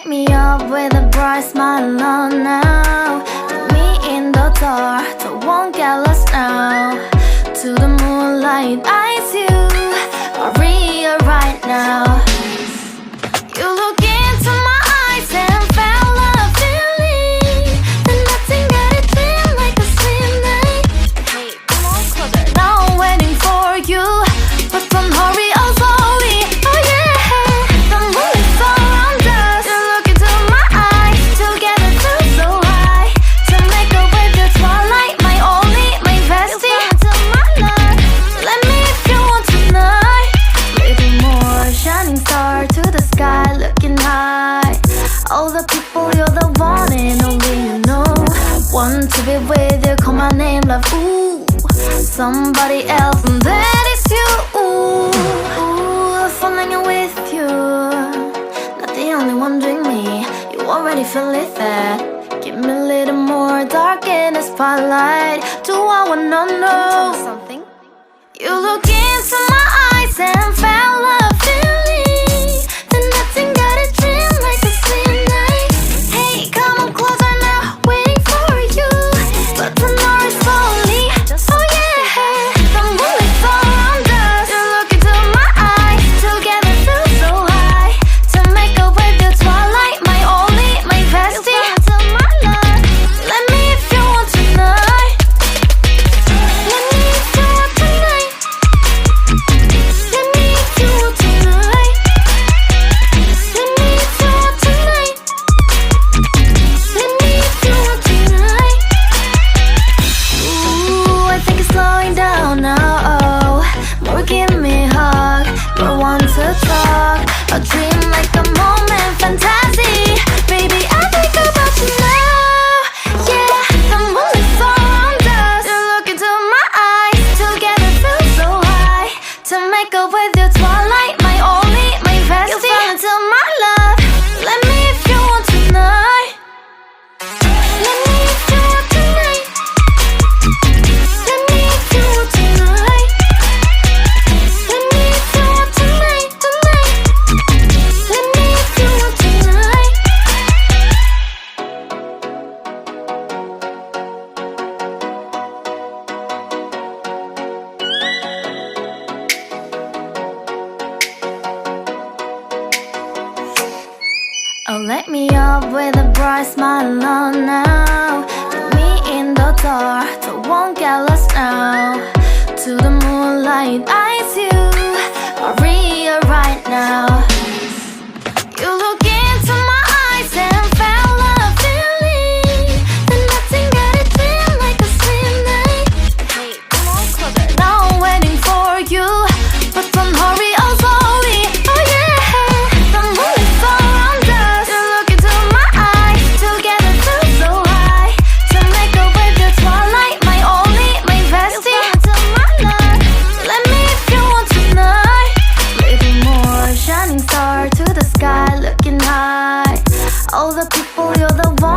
Wake me up with a bright smile on now. Put me in the dark, so won't get lost now. To the moonlight, eyes you, Maria right now. You look into my eyes and felt a feeling that nothing got it feel like a slim night. Hey, come on closer. Now I'm waiting for you, but don't hurry, oh slowly. Oh yeah, the moon is around us. You look into my eyes, together feel so high. To make a way the twilight, my only, my bestie. You come into my life, let me if you want tonight. Little more shining star to the sky, looking high. All the people, you're the one and only you know. Want to be with you, call my name, love, ooh. Somebody else, and that is you, ooh. Falling in with you, not the only one doing me. You already feel it there. Give me a little more dark in the spotlight. Do I wanna know something? You look into my eyes and fell